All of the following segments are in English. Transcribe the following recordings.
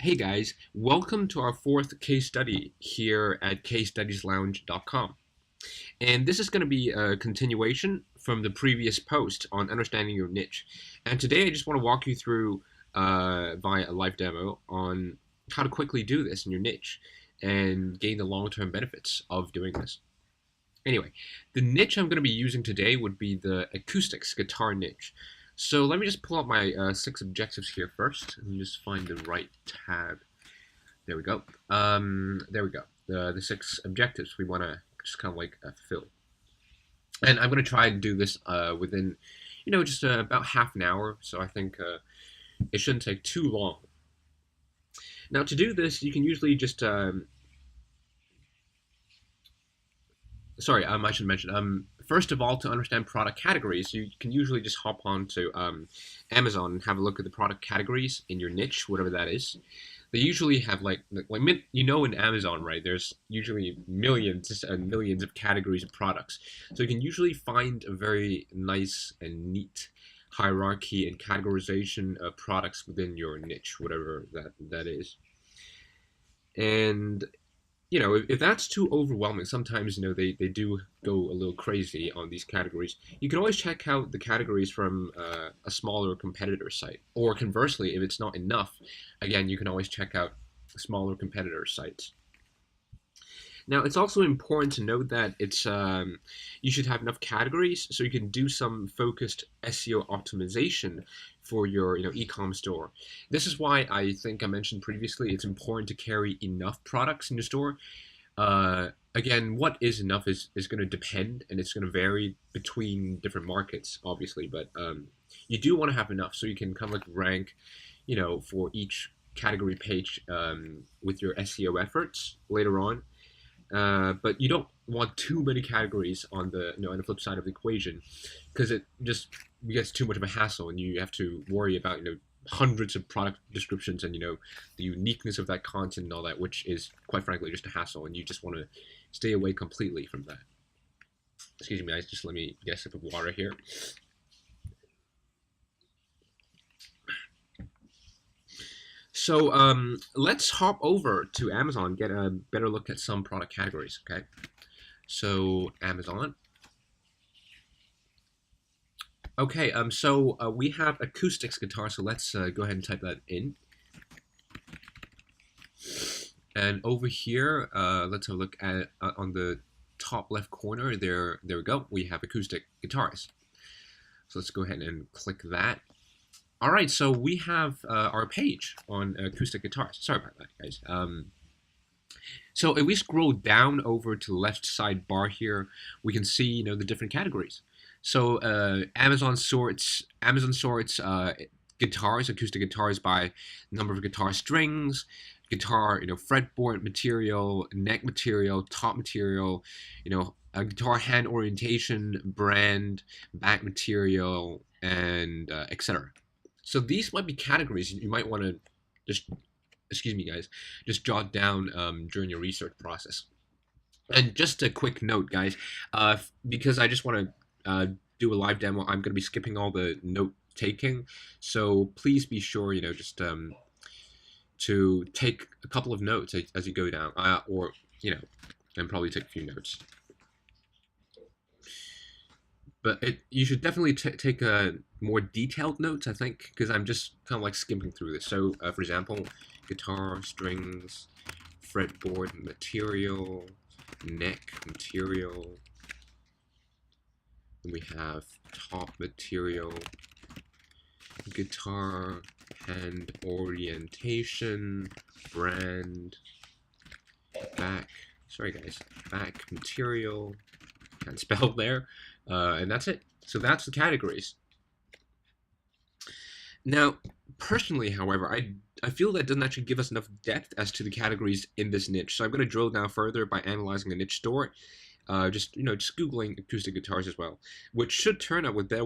Hey guys, welcome to our fourth case study here at casestudieslounge.com. And this is going to be a continuation from the previous post on understanding your niche. And today I just want to walk you through via a live demo on how to quickly do this in your niche and gain the long-term benefits of doing this. Anyway, the niche I'm going to be using today would be the acoustics guitar niche. So let me just pull up my 6 objectives here first and just find the right tab. There we go. There we go. The 6 objectives we want to just kind of like fill. And I'm going to try and do this within, just about half an hour. So I think it shouldn't take too long. Now to do this, you can usually just sorry, I should mention. First of all, to understand product categories, you can usually just hop on to Amazon and have a look at the product categories in your niche, whatever that is. They usually have in Amazon, right? There's usually millions and millions of categories of products, so you can usually find a very nice and neat hierarchy and categorization of products within your niche, whatever that is. And if that's too overwhelming, sometimes, they do go a little crazy on these categories. You can always check out the categories from a smaller competitor site. Or conversely, if it's not enough, again, you can always check out smaller competitor sites. Now, it's also important to note that you should have enough categories so you can do some focused SEO optimization for your e-com store. This is why I think I mentioned previously it's important to carry enough products in your store. Again, what is enough is going to depend, and it's going to vary between different markets, obviously. But you do want to have enough so you can kind of like rank, for each category page with your SEO efforts later on. But you don't want too many categories on the flip side of the equation, because it just gets too much of a hassle, and you have to worry about hundreds of product descriptions and the uniqueness of that content and all that, which is quite frankly just a hassle, and you just want to stay away completely from that. Excuse me, guys. Just let me get a sip of water here. So let's hop over to Amazon, get a better look at some product categories. Okay, so Amazon. Okay, so we have acoustics guitar. So let's go ahead and type that in. And over here, let's have a look at on the top left corner. There we go. We have acoustic guitars. So let's go ahead and click that. All right, so we have our page on acoustic guitars. Sorry about that, guys. So if we scroll down over to the left side bar here, we can see the different categories. So Amazon sorts guitars, acoustic guitars by number of guitar strings, guitar fretboard material, neck material, top material, a guitar hand orientation, brand, back material, and etc. So these might be categories you might want to just, excuse me, guys, just jot down during your research process. And just a quick note, guys, because I just want to do a live demo, I'm going to be skipping all the note taking. So please be sure, just to take a couple of notes as you go down, or and probably take a few notes. But you should definitely take more detailed notes, I think, because I'm just kind of like skimming through this. So, for example, guitar strings, fretboard material, neck material. And we have top material, guitar hand orientation, brand, back. Sorry, guys, back material. Can't spell there. And that's it. So that's the categories. Now, personally, however, I feel that doesn't actually give us enough depth as to the categories in this niche. So I'm going to drill down further by analyzing the niche store. Just Googling acoustic guitars as well, which should turn up with better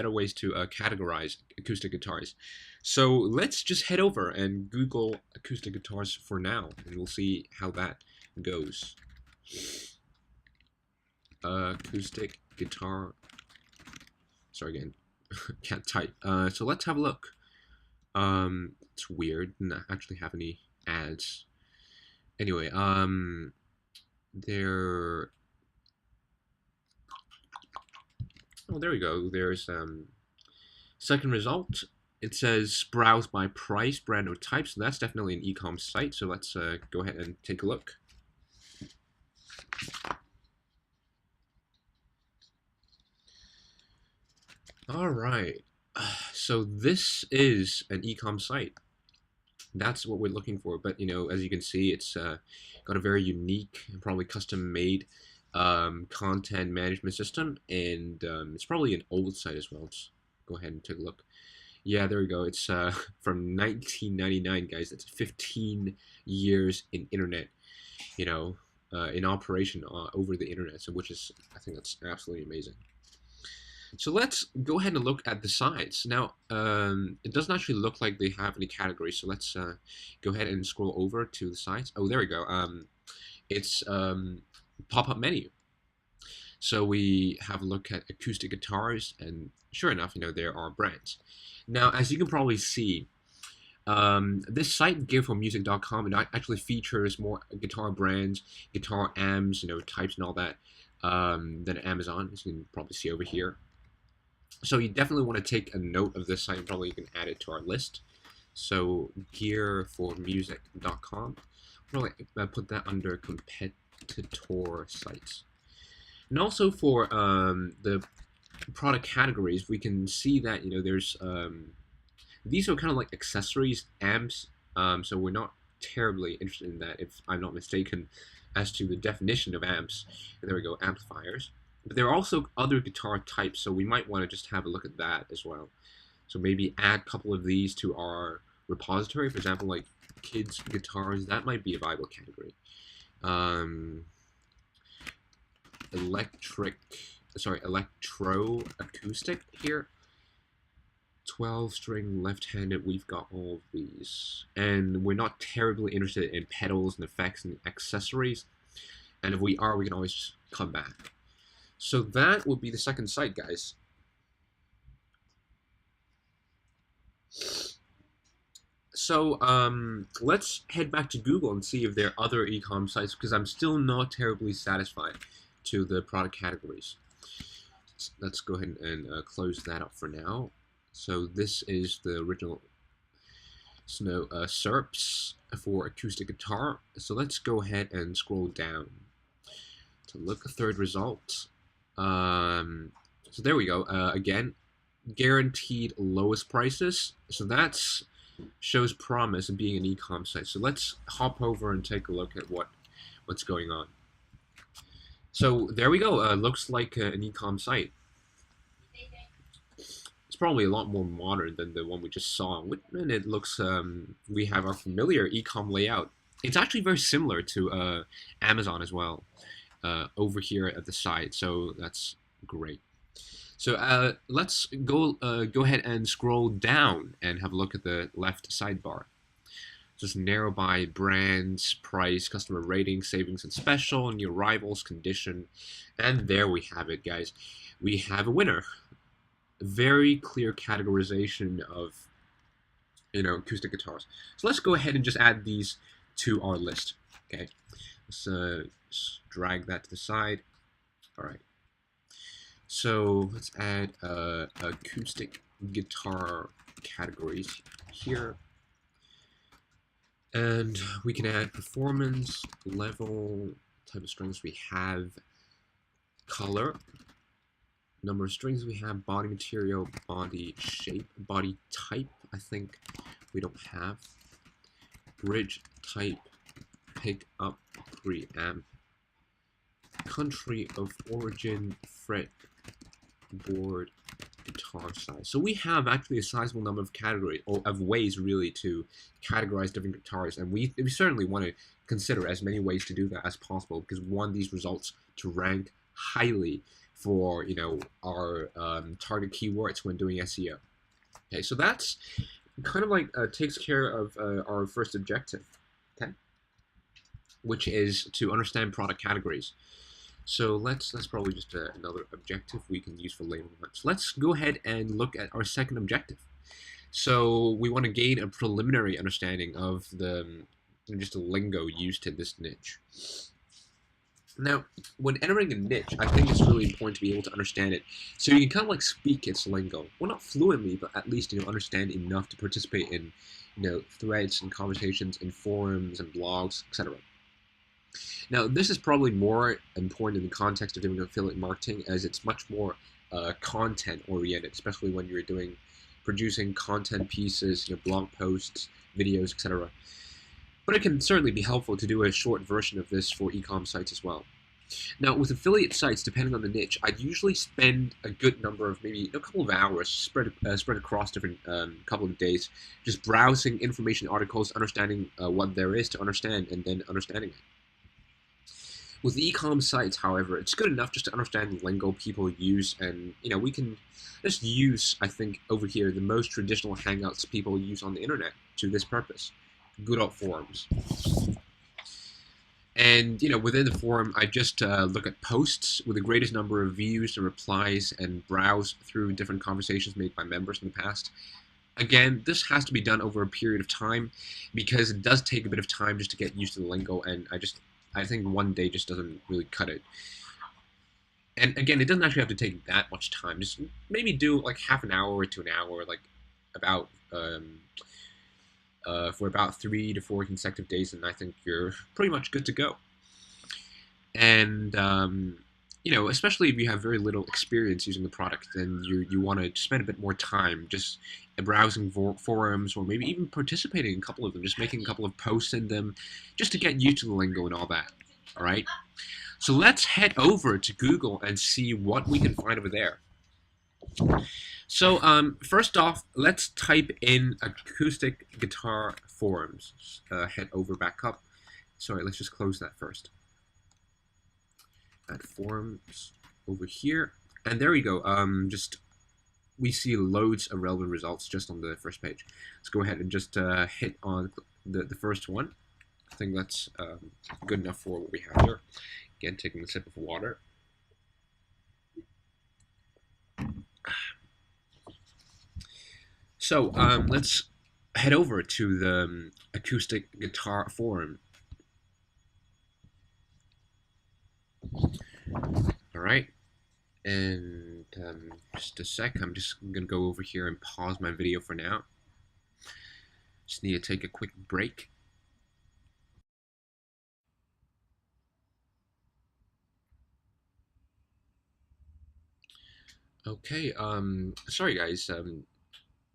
ways to categorize acoustic guitars. So let's just head over and Google acoustic guitars for now, and we'll see how that goes. Acoustic guitar. Sorry again, can't type. So let's have a look. It's weird. Not actually have any ads. Anyway, there. Oh, there we go. There's second result. It says browse by price, brand, or type. So that's definitely an e-com site. So let's go ahead and take a look. All right. So this is an e-com site. That's what we're looking for. But you know, as you can see, it's got a very unique and probably custom-made content management system, and it's probably an old site as well. Let's go ahead and take a look. Yeah, there we go. It's from 1999, guys. That's 15 years in internet, you know, in operation over the internet. So, which is, I think that's absolutely amazing. So let's go ahead and look at the sides. Now, it doesn't actually look like they have any categories. So let's go ahead and scroll over to the sides. Oh, there we go. It's pop-up menu. So we have a look at acoustic guitars, and sure enough, you know, there are brands. Now, as you can probably see, this site, gearformusic.com, it actually features more guitar brands, guitar amps, you know, types and all that than Amazon, as you can probably see over here. So you definitely want to take a note of this site. Probably you can add it to our list. So gearformusic.com. Probably put that under competitor sites. And also for the product categories, we can see that, you know, there's these are kind of like accessories, amps. So we're not terribly interested in that, if I'm not mistaken, as to the definition of amps. And there we go, amplifiers. But there are also other guitar types, so we might want to just have a look at that as well. So maybe add a couple of these to our repository. For example, like kids guitars, that might be a viable category. Electro-acoustic here. 12-string left-handed, we've got all of these. And we're not terribly interested in pedals and effects and accessories. And if we are, we can always come back. So that would be the second site, guys. So let's head back to Google and see if there are other e-com sites, because I'm still not terribly satisfied to the product categories. Let's go ahead and close that up for now. So this is the original SERPs for acoustic guitar. So let's go ahead and scroll down to look at third result. So there we go. Again, guaranteed lowest prices. So that's shows promise of being an e-com site. So let's hop over and take a look at what's going on. So there we go. Looks like an e-com site. It's probably a lot more modern than the one we just saw, and it looks. We have our familiar e-com layout. It's actually very similar to Amazon as well, over here at the side. So that's great. So let's go ahead and scroll down and have a look at the left sidebar. Just narrow by brands, price, customer rating, savings and special, new arrivals, condition, and there we have it, guys. We have a winner. Very clear categorization of, you know, acoustic guitars. So let's go ahead and just add these to our list. Okay, let's just drag that to the side. All right. So let's add acoustic guitar categories here. And we can add performance, level, type of strings we have, color, number of strings we have, body material, body shape, body type, I think we don't have, bridge type, pick up, preamp, country of origin, fret, board, guitar size. So we have actually a sizable number of categories, or of ways really to categorize different guitars, and we certainly want to consider as many ways to do that as possible, because we want these results to rank highly for, you know, our target keywords when doing SEO. Okay, so that's kind of like takes care of our first objective, okay, which is to understand product categories. So that's probably just another objective we can use for later on. So let's go ahead and look at our second objective. So we want to gain a preliminary understanding of the just the lingo used in this niche. Now, when entering a niche, I think it's really important to be able to understand it, so you can kind of like speak its lingo. Well, not fluently, but at least understand enough to participate in threads and conversations and forums and blogs, etc. Now, this is probably more important in the context of doing affiliate marketing, as it's much more content oriented, especially when you're producing content pieces, blog posts, videos, etc. But it can certainly be helpful to do a short version of this for e-com sites as well. Now, with affiliate sites, depending on the niche, I'd usually spend a good number of maybe a couple of hours spread across different couple of days, just browsing information articles, understanding what there is to understand, and then understanding it. With e-com sites, however, it's good enough just to understand the lingo people use, and we can just use, I think, over here, the most traditional hangouts people use on the internet to this purpose. Good old forums. And within the forum, I just look at posts with the greatest number of views and replies, and browse through different conversations made by members in the past. Again, this has to be done over a period of time, because it does take a bit of time just to get used to the lingo, and I think one day just doesn't really cut it. And again, it doesn't actually have to take that much time. Just maybe do like half an hour to an hour, like about for about 3 to 4 consecutive days, and I think you're pretty much good to go. And especially if you have very little experience using the product, then you want to spend a bit more time just browsing forums, or maybe even participating in a couple of them, just making a couple of posts in them, just to get used to the lingo and all that. All right. So let's head over to Google and see what we can find over there. So first off, let's type in acoustic guitar forums. Head over back up. Sorry, let's just close that first. Add forums over here, and there we go. We see loads of relevant results just on the first page. Let's go ahead and just hit on the first one. I think that's good enough for what we have here. Again, taking a sip of water. So let's head over to the acoustic guitar forum. All right, and just a sec. I'm just gonna go over here and pause my video for now. Just need to take a quick break. Okay, sorry guys,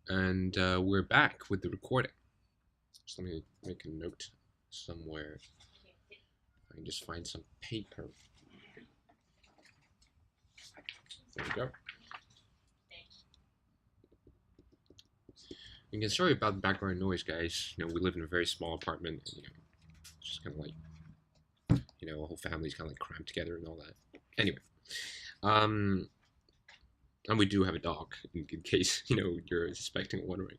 and we're back with the recording. Just let me make a note somewhere. I can just find some paper. There we go. Again, sorry about the background noise, guys. We live in a very small apartment, and it's just kind of like, a whole family's kind of like crammed together and all that. Anyway, and we do have a dog, in case you're suspecting or wondering.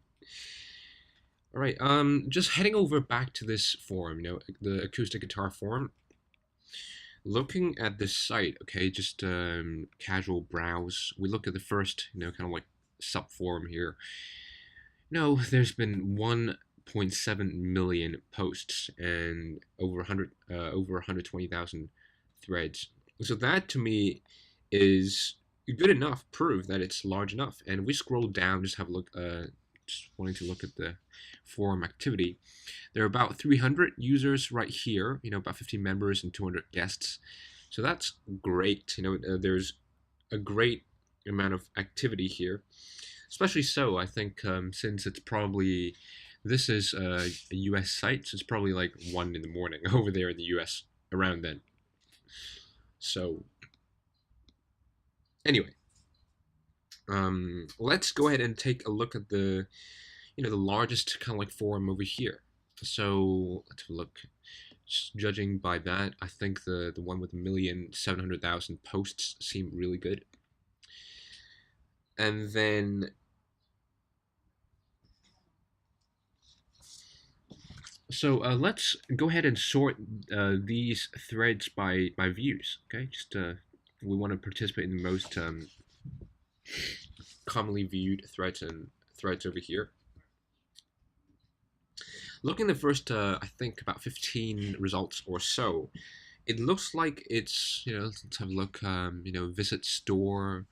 All right, just heading over back to this forum, the acoustic guitar forum. Looking at this site, okay, just casual browse. We look at the first, kind of like sub forum here. There's been 1.7 million posts and over 120,000 threads. So that to me is good enough proof that it's large enough. And we scroll down, just have a look, just wanting to look at the forum activity. There are about 300 users right here, about 15 members and 200 guests. So that's great. There's a great amount of activity here. Especially so, I think, since this is a US site, so it's probably like 1 in the morning over there in the US around then. So, anyway, let's go ahead and take a look at the largest kind of like forum over here. So let's look. Just judging by that, I think the one with 1,700,000 posts seem really good. And then so let's go ahead and sort these threads by views. Okay, just we want to participate in the most commonly viewed threads over here. Looking at the first, I think about 15 results or so, it looks like it's, let's have a look. Visit store,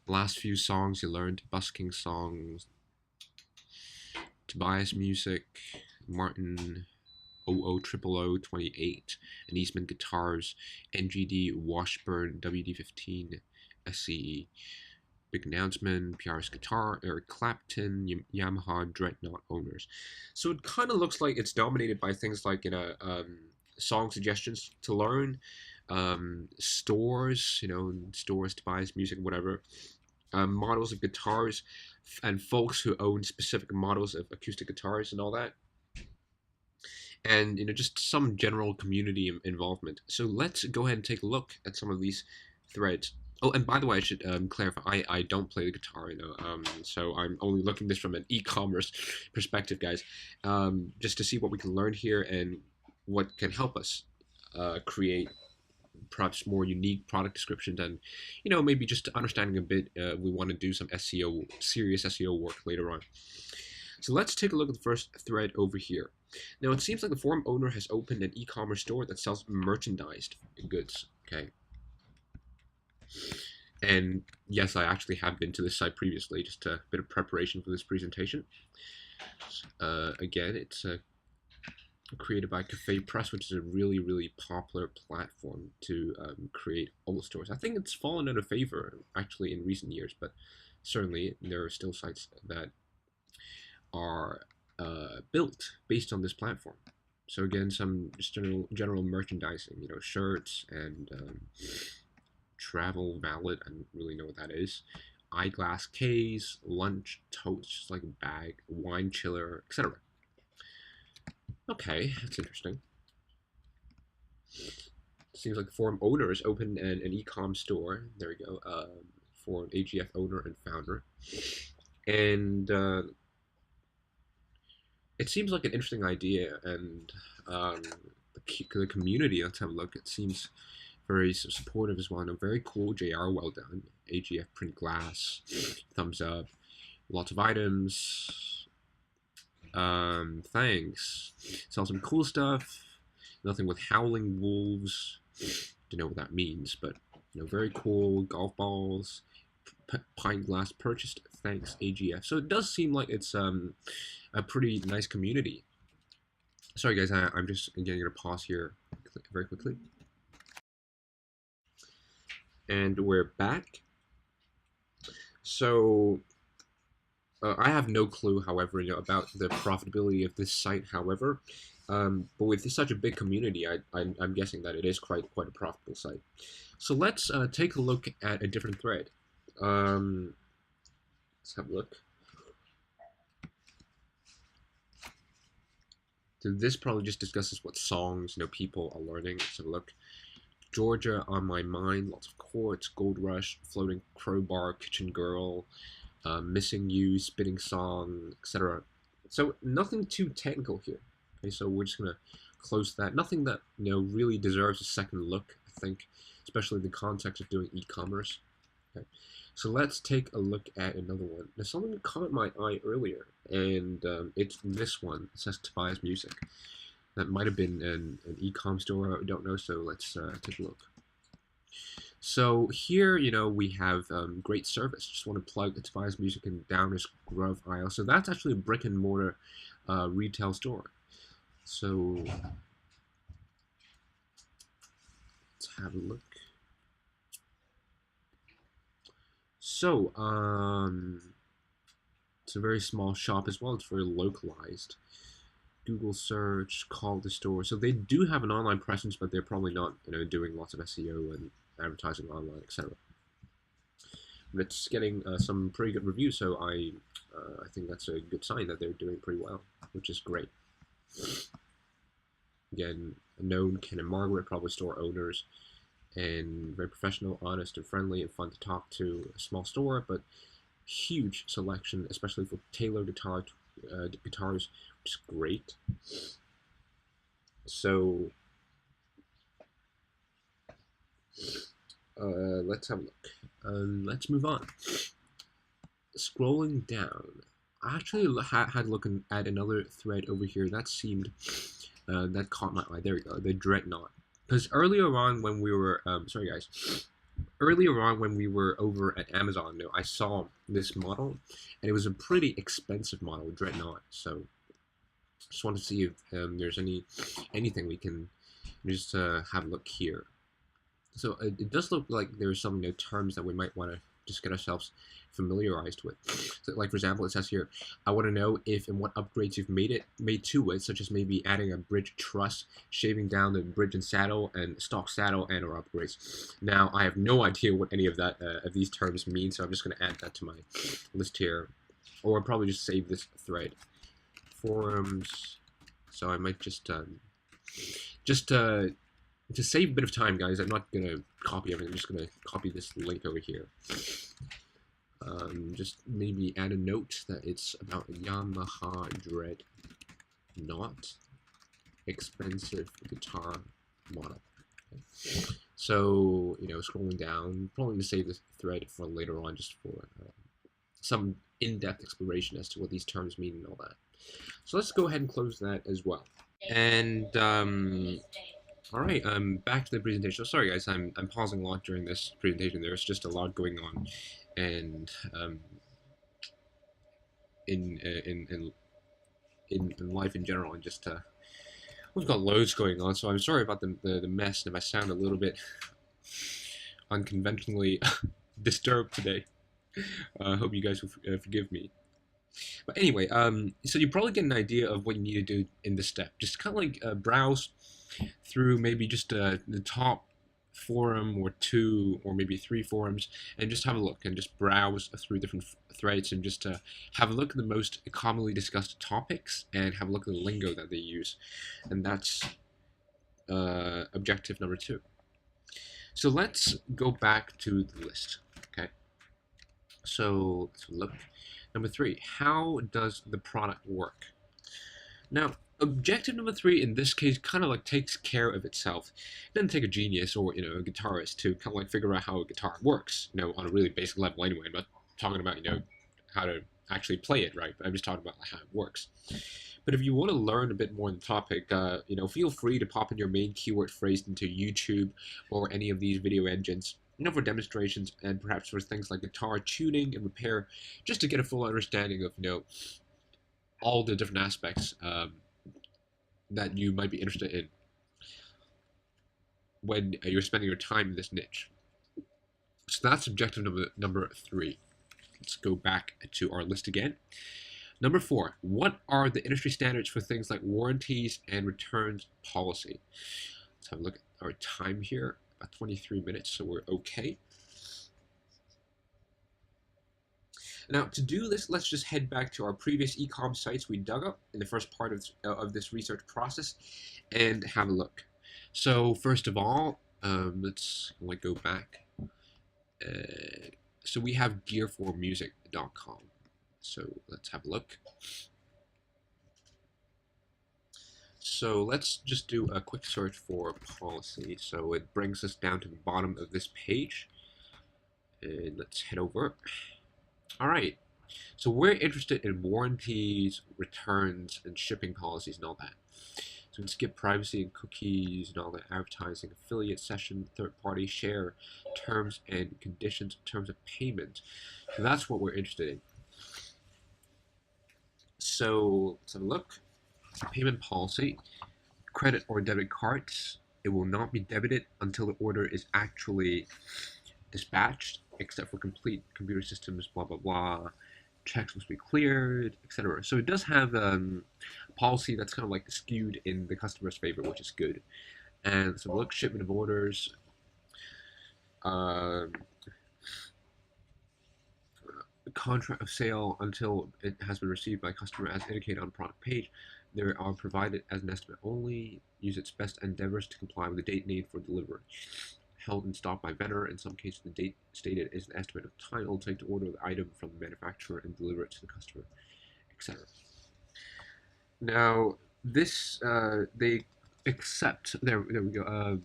last few songs you learned, busking songs, Tobias music, Martin 0000028, and Eastman guitars, NGD Washburn WD15 SCE. Big announcement, PRS guitar, Eric Clapton, Yamaha Dreadnought owners. So it kind of looks like it's dominated by things like song suggestions to learn, stores, stores to buy music, whatever, models of guitars, and folks who own specific models of acoustic guitars and all that, and just some general community involvement. So let's go ahead and take a look at some of these threads. Oh, and by the way, I should clarify, I don't play the guitar, so I'm only looking at this from an e-commerce perspective, guys, just to see what we can learn here and what can help us create perhaps more unique product descriptions, and maybe just understanding a bit. We want to do some serious SEO work later on. So let's take a look at the first thread over here. Now it seems like the forum owner has opened an e-commerce store that sells merchandised goods. Okay. And yes, I actually have been to this site previously, just a bit of preparation for this presentation. Again, it's created by Cafe Press, which is a really, really popular platform to create old stores. I think it's fallen out of favor, actually, in recent years, but certainly there are still sites that are built based on this platform. So again, some just general merchandising, shirts and travel wallet. I don't really know what that is. Eyeglass case, lunch totes, just like a bag, wine chiller, etc. Okay, that's interesting. Seems like the forum owner has opened an e-com store. There we go. For an AGF owner and founder, and it seems like an interesting idea, and the community. Let's have a look. It seems very supportive as well. No, very cool. JR, well done. AGF print glass, thumbs up. Lots of items. Thanks. Sell some cool stuff. Nothing with howling wolves. Don't know what that means, but very cool. Golf balls. Pint glass purchased. Thanks, AGF. So it does seem like it's a pretty nice community. Sorry, guys. I'm just getting to pause here very quickly. And we're back. So I have no clue, however, about the profitability of this site. However, but with such a big community, I'm guessing that it is quite a profitable site. So let's take a look at a different thread. Let's have a look. So this probably just discusses what songs people are learning. Let's have a look. Georgia on my mind, lots of chords, Gold Rush, Floating Crowbar, Kitchen Girl, Missing You, Spitting Song, etc. So nothing too technical here. Okay, so we're just gonna close that. Nothing that really deserves a second look, I think, especially in the context of doing e-commerce. Okay, so let's take a look at another one. Now, something caught my eye earlier, and it's this one. It says Tobias Music. That might have been an e-com store, I don't know, so let's take a look. So here, we have great service. Just want to plug the Tobias Music in Downers Grove aisle. So that's actually a brick and mortar retail store. So let's have a look. So it's a very small shop as well. It's very localized. Google search, call the store. So they do have an online presence, but they're probably not, doing lots of SEO and advertising online, etc. But it's getting some pretty good reviews, so I think that's a good sign that they're doing pretty well, which is great. Again, known Ken and Margaret, probably store owners, and very professional, honest, and friendly, and fun to talk to. A small store, but huge selection, especially for tailored guitars, which is great. So let's have a look. Let's move on. Scrolling down, actually had looking at another thread over here that seemed that caught my eye. There we go, the Dreadnought. Because earlier on when we were sorry guys, earlier on when we were over at Amazon, I saw this model, and it was a pretty expensive model, Dreadnought. So just want to see if there's anything we can just have a look here. So it does look like there's some terms that we might want to just get ourselves familiarized with. So, like for example, it says here, I want to know if and what upgrades you've made to it, such as maybe adding a bridge truss, shaving down the bridge and saddle, and stock saddle, and or upgrades. Now I have no idea what any of that of these terms mean, so I'm just going to add that to my list here, or I'll probably just save this thread. Forums. So I might just to save a bit of time, guys, I'm not gonna copy everything. I'm just gonna copy this link over here. Just maybe add a note that it's about a Yamaha Dreadnought expensive guitar model. Okay. So scrolling down, probably gonna save this thread for later on, just for some in-depth exploration as to what these terms mean and all that. So let's go ahead and close that as well. And all right, back to the presentation. So sorry, guys, I'm pausing a lot during this presentation. There's just a lot going on, and in life in general, and just we've got loads going on. So I'm sorry about the mess, and if I sound a little bit unconventionally disturbed today. I hope you guys will forgive me. But anyway, so you probably get an idea of what you need to do in this step. Just kind of like browse through maybe just the top forum or 2 or maybe 3 forums, and just have a look and just browse through different threads, and just have a look at the most commonly discussed topics and have a look at the lingo that they use. And that's objective number 2. So let's go back to the list. Okay, so let's look. Number 3, how does the product work? Now, objective number 3 in this case kind of like takes care of itself. It doesn't take a genius or a guitarist to kind of like figure out how a guitar works, on a really basic level anyway. I'm not talking about how to actually play it, right? But I'm just talking about how it works. But if you want to learn a bit more on the topic, feel free to pop in your main keyword phrase into YouTube or any of these video engines, for demonstrations and perhaps for things like guitar tuning and repair, just to get a full understanding of all the different aspects that you might be interested in when you're spending your time in this niche. So that's objective number 3. Let's go back to our list again. Number 4, what are the industry standards for things like warranties and returns policy? Let's have a look at our time here. About 23 minutes, so we're okay. Now, to do this, let's just head back to our previous e-com sites we dug up in the first part of this research process and have a look. So first of all, let's go back. So we have gear4music.com. So let's have a look. So let's just do a quick search for policy. So it brings us down to the bottom of this page. And let's head over. All right. So we're interested in warranties, returns, and shipping policies and all that. So we skip privacy and cookies and all that, advertising, affiliate session, third-party share, terms and conditions, terms of payment. So that's what we're interested in. So let's have a look. Payment policy, credit or debit cards. It will not be debited until the order is actually dispatched, except for complete computer systems, blah, blah, blah. Checks must be cleared, etc. So it does have a policy that's kind of like skewed in the customer's favor, which is good. And so look, shipment of orders. Contract of sale until it has been received by customer as indicated on product page. They are provided as an estimate only. Use its best endeavors to comply with the date named for delivery. Held in stock by vendor. In some cases, the date stated is an estimate of time it will take to order the item from the manufacturer and deliver it to the customer, etc. Now, this they accept. There we go.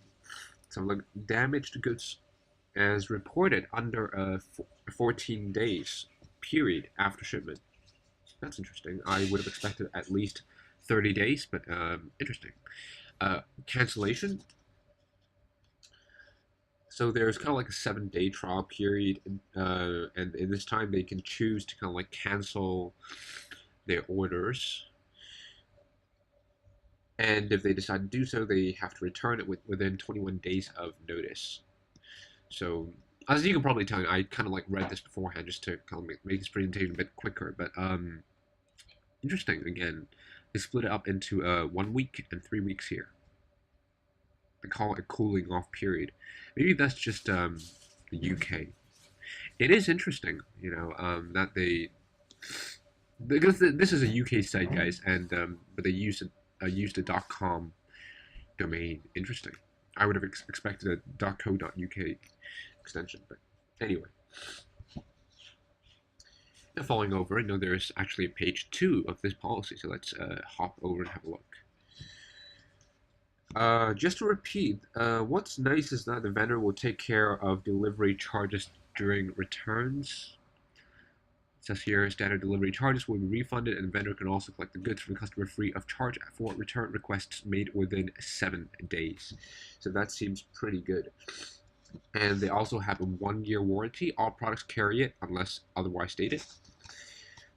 Some like damaged goods as reported under a 14 days period after shipment. That's interesting. I would have expected at least 30 days, but interesting. Cancellation. So there's kind of like a 7 day trial period, and in this time they can choose to kind of like cancel their orders. And if they decide to do so, they have to return it within 21 days of notice. So, as you can probably tell, I kind of like read this beforehand just to kind of make this presentation a bit quicker. But interesting. Again, they split it up into 1 week and 3 weeks here. They call it a cooling off period. Maybe that's just the UK. It is interesting, that they because this is a UK site, guys, and but they used a .com domain. Interesting. I would have expected a .co.uk extension, but anyway. Now following over, I know there's actually page 2 of this policy, so let's hop over and have a look. Just to repeat, what's nice is that the vendor will take care of delivery charges during returns. It says here, standard delivery charges will be refunded, and the vendor can also collect the goods from the customer free of charge for return requests made within 7 days. So that seems pretty good. And they also have a 1-year warranty. All products carry it unless otherwise stated.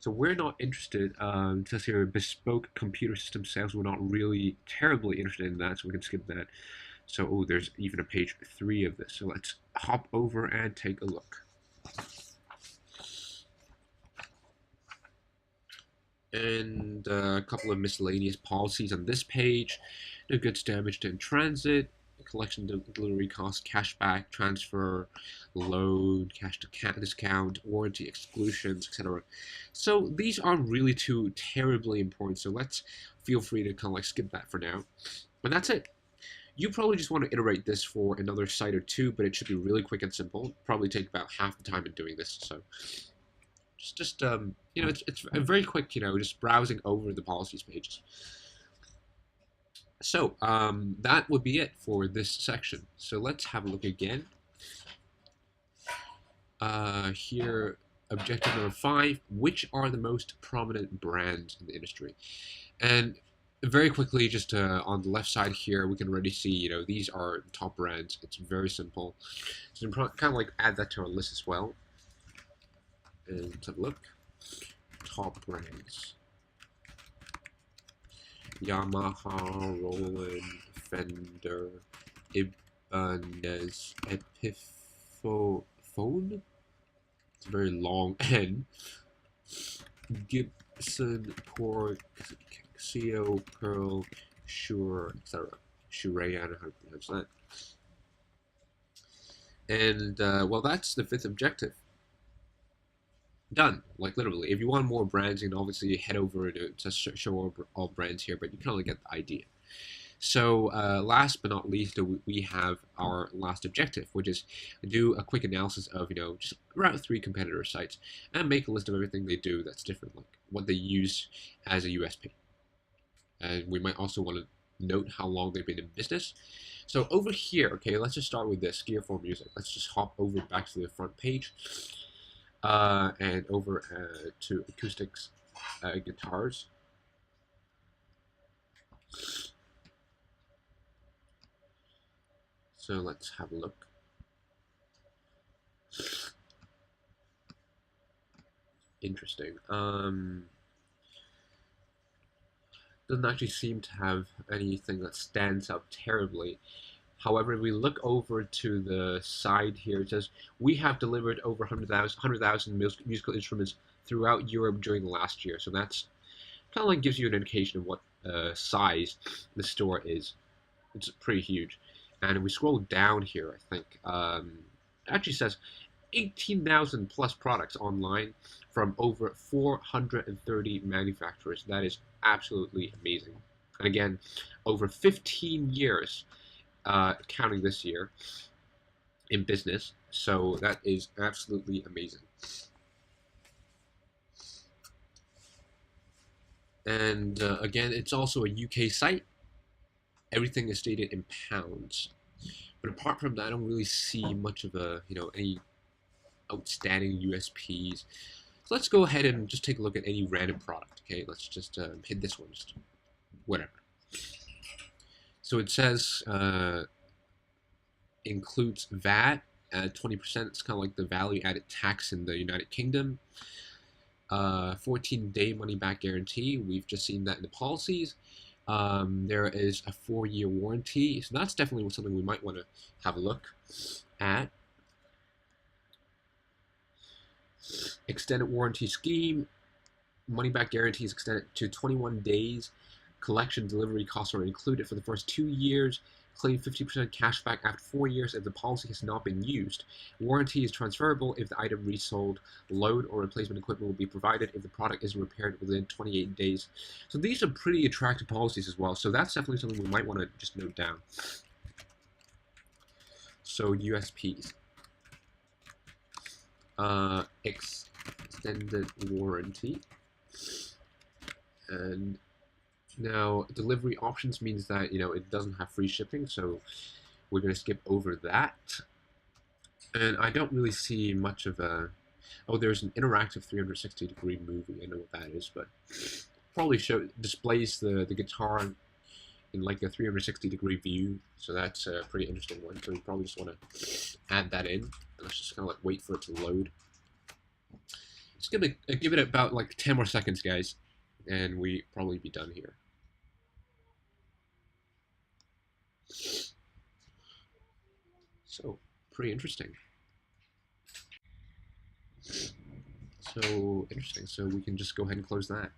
So we're not interested. It says here, bespoke computer system sales. We're not really terribly interested in that, so we can skip that. So, oh, there's even a page 3 of this. So let's hop over and take a look. And a couple of miscellaneous policies on this page. No goods damaged in transit, collection delivery costs, cashback, transfer, loan, cash discount, warranty exclusions, etc. So these aren't really too terribly important, so let's feel free to kind of like skip that for now. But that's it. You probably just want to iterate this for another site or two, but it should be really quick and simple. Probably take about half the time in doing this, so just it's very quick, just browsing over the policies pages. So that would be it for this section. So let's have a look again. Here, objective number 5, which are the most prominent brands in the industry? And very quickly, just on the left side here, we can already see, these are top brands. It's very simple. So kind of like add that to our list as well. And let's have a look. Top brands. Yamaha, Roland, Fender, Ibanez, Epiphone. It's a very long N. Gibson, Korg, Casio, Pearl, Shure, etc. Shure, I don't know how to pronounce that. And well, that's the 5th objective. Done. Like literally, if you want more brands, you can obviously head over to show all brands here, but you can only get the idea. So last but not least, we have our last objective, which is do a quick analysis of just around 3 competitor sites and make a list of everything they do that's different, like what they use as a USP. And we might also want to note how long they've been in business. So over here, okay, let's just start with this Gear for Music. Let's just hop over back to the front page. And over to Acoustic Guitars. So let's have a look. Interesting. Doesn't actually seem to have anything that stands out terribly. However, if we look over to the side here, it says, we have delivered over 100,000 musical instruments throughout Europe during the last year. So that's kind of like gives you an indication of what size the store is. It's pretty huge. And if we scroll down here, I think, it actually says 18,000 plus products online from over 430 manufacturers. That is absolutely amazing. And again, over 15 years counting this year in business, so that is absolutely amazing. And again, it's also a UK site. Everything is stated in pounds, but apart from that, I don't really see much of a any outstanding USPs. So let's go ahead and just take a look at any random product. Okay, let's just hit this one, just whatever. So it says includes VAT at 20%. It's kind of like the value added tax in the United Kingdom. 14-day money back guarantee. We've just seen that in the policies. There is a 4-year warranty, so that's definitely something we might want to have a look at. Extended warranty scheme. Money back guarantee is extended to 21 days. Collection delivery costs are included for the first 2 years. Claim 50% cash back after 4 years if the policy has not been used. Warranty is transferable if the item resold. Load or replacement equipment will be provided if the product is repaired within 28 days. So these are pretty attractive policies as well. So that's definitely something we might want to just note down. So USPs. Extended warranty. And now, delivery options means that, it doesn't have free shipping, so we're going to skip over that. And I don't really see much of a... Oh, there's an interactive 360-degree movie. I know what that is, but probably displays the guitar in like a 360-degree view, so that's a pretty interesting one. So we probably just want to add that in. Let's just kind of like wait for it to load. Just gonna give it about like 10 more seconds, guys, and we probably be done here. So, pretty interesting. So we can just go ahead and close that.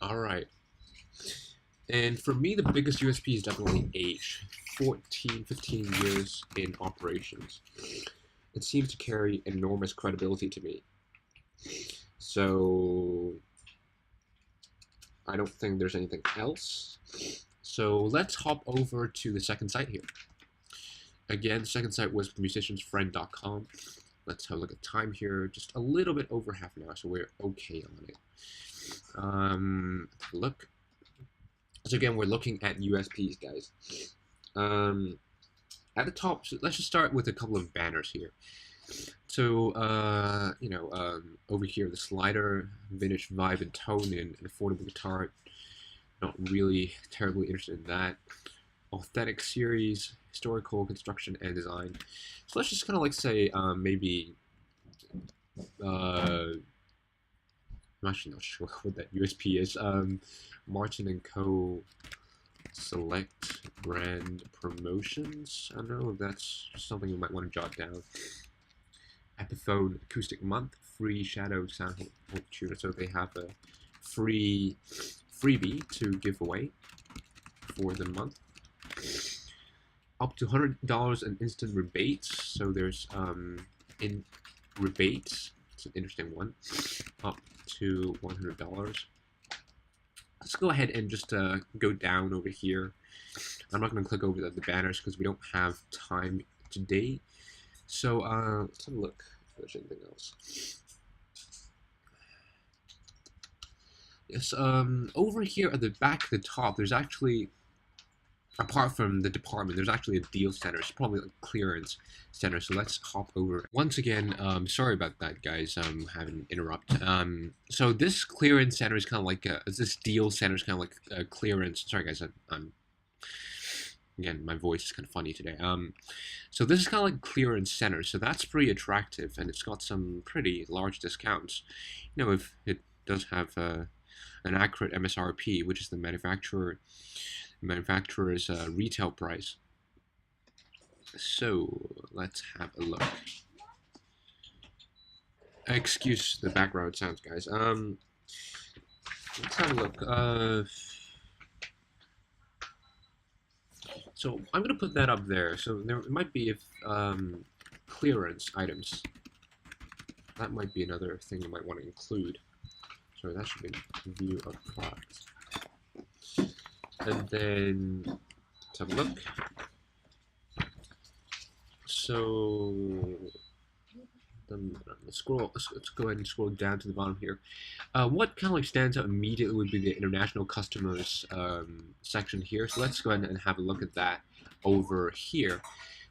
Alright. And for me, the biggest USP is definitely age. 14, 15 years in operations. It seems to carry enormous credibility to me. So I don't think there's anything else. So let's hop over to the second site here. Again, the second site was musiciansfriend.com. Let's have a look at time here. Just a little bit over half an hour, so we're okay on it. Look. So again, we're looking at USPs, guys. At the top, so let's just start with a couple of banners here. So, over here, the slider, vintage vibe and tone, and an affordable guitar. Not really terribly interested in that. Authentic series, historical construction and design. So let's just kind of like say, maybe, I'm actually not sure what that USP is. Martin & Co. Select brand promotions. I don't know if that's something you might want to jot down. Epiphone acoustic month, free shadow sound tuner. So they have a freebie to give away for the month. Up to $100 in instant rebates. So there's in rebates. It's an interesting one. Up to $100. Let's go ahead and just go down over here. I'm not going to click over the banners because we don't have time today. So let's have a look if there's anything else. Yes, over here at the back at the top, there's actually, apart from the department, there's actually a deal center. It's probably a clearance center. So let's hop over. Once again, sorry about that, guys. Having an interrupt. So this clearance center is kind of like this deal center is kind of like a clearance. Sorry, guys. I'm again, my voice is kind of funny today. So this is kind of like clearance center. So that's pretty attractive, and it's got some pretty large discounts. If it does have an accurate MSRP, which is the manufacturer's retail price. So let's have a look. Excuse the background sounds, guys. Let's have a look. So I'm gonna put that up there. So there might be clearance items. That might be another thing you might want to include. So that should be view of products. And then let's have a look. So let's go ahead and scroll down to the bottom here. What kind of like stands out immediately would be the international customers section here. So let's go ahead and have a look at that over here.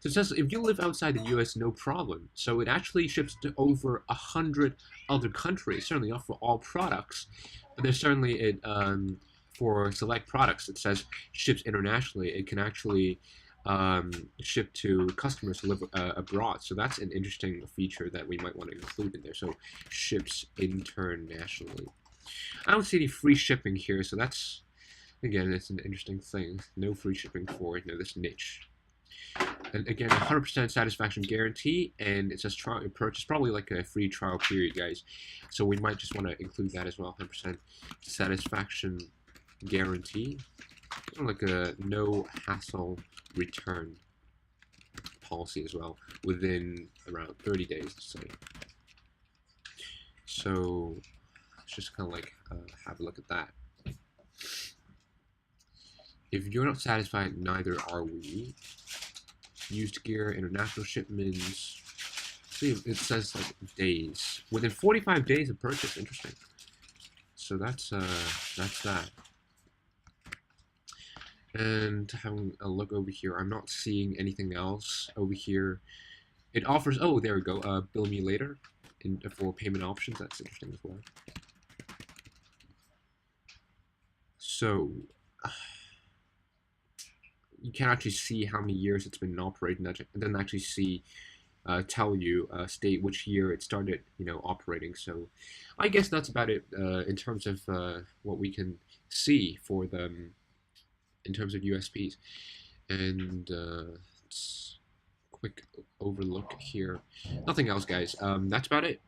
So it says if you live outside the U.S., no problem. So it actually ships to over 100 other countries. Certainly not for all products, but there's certainly it for select products. It says ships internationally. It can actually ship to customers who live abroad. So that's an interesting feature that we might want to include in there. So ships internationally. I don't see any free shipping here, so that's, again, it's an interesting thing. No free shipping for this niche. And again, 100% satisfaction guarantee, and it says trial purchase, probably like a free trial period, guys. So we might just want to include that as well. 100% satisfaction guarantee, like a no hassle return policy as well within around 30 days, to say. So let's just kind of like have a look at that. If you're not satisfied, neither are we. Used gear, international shipments. See, it says like days. Within 45 days of purchase. Interesting. So that's that. And having a look over here, I'm not seeing anything else over here. It offers, oh, there we go, bill me later for payment options. That's interesting as well. So you can actually see how many years it's been operating. It doesn't actually see tell you state which year it started operating. So I guess that's about it in terms of what we can see for them in terms of USPs. And quick overlook here. Nothing else, guys. That's about it.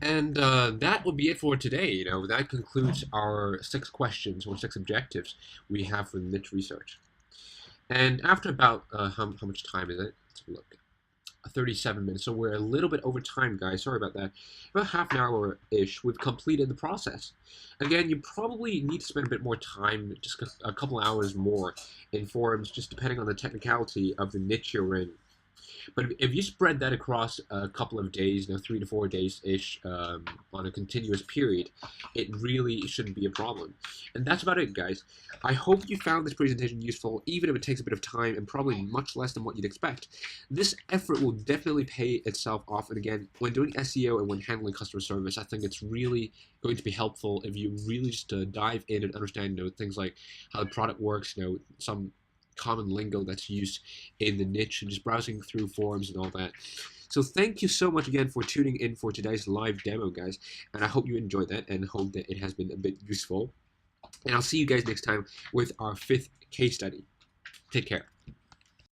And that will be it for today. That concludes our 6 questions or 6 objectives we have for niche research. And after about how much time is it? Let's look. 37 minutes. So we're a little bit over time, guys. Sorry about that. About half an hour-ish, we've completed the process. Again, you probably need to spend a bit more time, just a couple hours more in forums, just depending on the technicality of the niche you're in. But if you spread that across a couple of days, 3 to 4 days-ish, on a continuous period, it really shouldn't be a problem. And that's about it, guys. I hope you found this presentation useful, even if it takes a bit of time and probably much less than what you'd expect. This effort will definitely pay itself off. And again, when doing SEO and when handling customer service, I think it's really going to be helpful if you really just dive in and understand things like how the product works, some common lingo that's used in the niche, and just browsing through forums and all that. So thank you so much again for tuning in for today's live demo, guys, and I hope you enjoyed that and hope that it has been a bit useful. And I'll see you guys next time with our 5th case study. Take care.